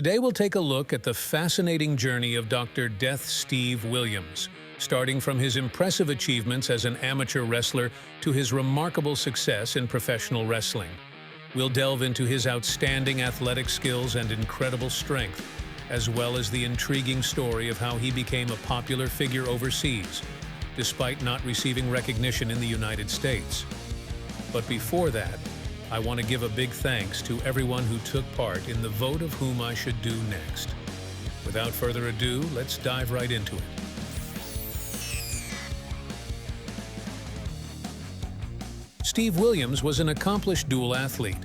Today we'll take a look at the fascinating journey of Dr. Death Steve Williams, starting from his impressive achievements as an amateur wrestler to his remarkable success in professional wrestling. We'll delve into his outstanding athletic skills and incredible strength, as well as the intriguing story of how he became a popular figure overseas, despite not receiving recognition in the United States. But before that, I want to give a big thanks to everyone who took part in the vote of whom I should do next. Without further ado, let's dive right into it. Steve Williams was an accomplished dual athlete,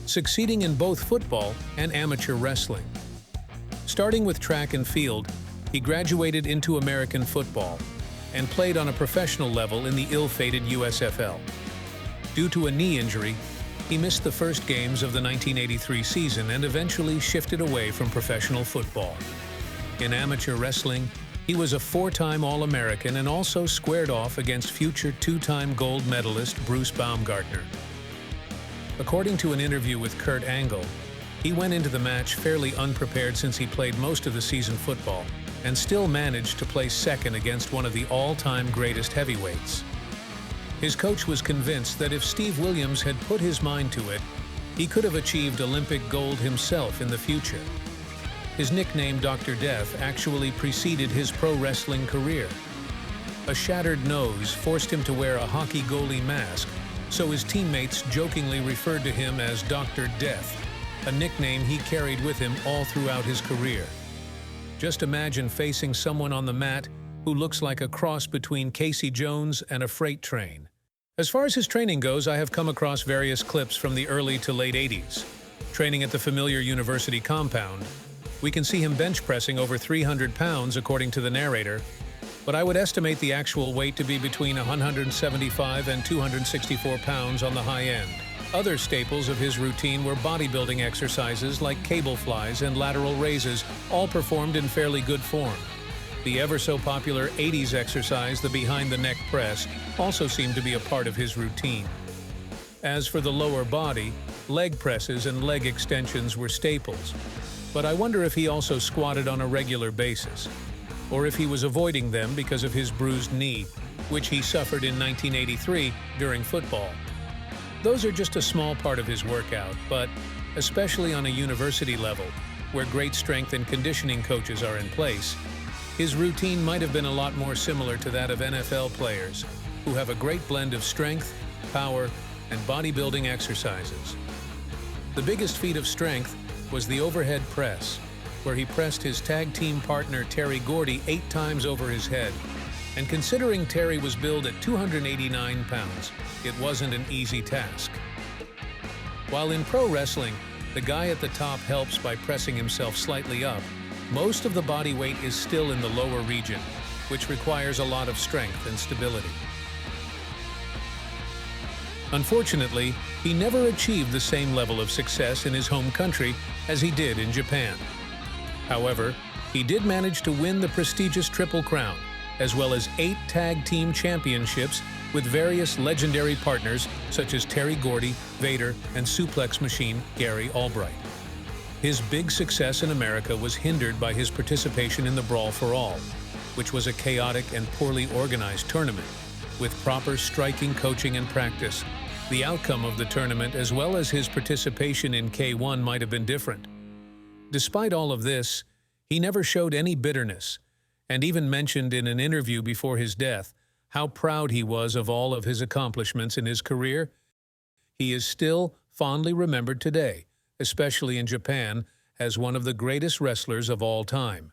succeeding in both football and amateur wrestling. Starting with track and field, he graduated into American football and played on a professional level in the ill-fated USFL. Due to a knee injury, he missed the first games of the 1983 season and eventually shifted away from professional football. In amateur wrestling, he was a four-time All-American and also squared off against future two-time gold medalist Bruce Baumgartner. According to an interview with Kurt Angle, he went into the match fairly unprepared since he played most of the season football and still managed to place second against one of the all-time greatest heavyweights. His coach was convinced that if Steve Williams had put his mind to it, he could have achieved Olympic gold himself in the future. His nickname Dr. Death actually preceded his pro wrestling career. A shattered nose forced him to wear a hockey goalie mask, so his teammates jokingly referred to him as Dr. Death, a nickname he carried with him all throughout his career. Just imagine facing someone on the mat who looks like a cross between Casey Jones and a freight train. As far as his training goes, I have come across various clips from the early to late 80s. Training at the familiar university compound, we can see him bench pressing over 300 pounds according to the narrator, but I would estimate the actual weight to be between 175 and 264 pounds on the high end. Other staples of his routine were bodybuilding exercises like cable flies and lateral raises, all performed in fairly good form. The ever-so-popular 80s exercise, the behind-the-neck press, also seemed to be a part of his routine. As for the lower body, leg presses and leg extensions were staples, but I wonder if he also squatted on a regular basis, or if he was avoiding them because of his bruised knee, which he suffered in 1983 during football. Those are just a small part of his workout, but especially on a university level, where great strength and conditioning coaches are in place, his routine might have been a lot more similar to that of NFL players, who have a great blend of strength, power, and bodybuilding exercises. The biggest feat of strength was the overhead press, where he pressed his tag team partner Terry Gordy 8 times over his head. And considering Terry was billed at 289 pounds, it wasn't an easy task. While in pro wrestling, the guy at the top helps by pressing himself slightly up, most of the body weight is still in the lower region, which requires a lot of strength and stability. Unfortunately, he never achieved the same level of success in his home country as he did in Japan. However, he did manage to win the prestigious Triple Crown, as well as 8 tag team championships with various legendary partners such as Terry Gordy, Vader, and suplex machine Gary Albright. His big success in America was hindered by his participation in the Brawl for All, which was a chaotic and poorly organized tournament. With proper striking coaching and practice, the outcome of the tournament as well as his participation in K1 might have been different. Despite all of this, he never showed any bitterness, and even mentioned in an interview before his death how proud he was of all of his accomplishments in his career. He is still fondly remembered today, especially in Japan, as one of the greatest wrestlers of all time.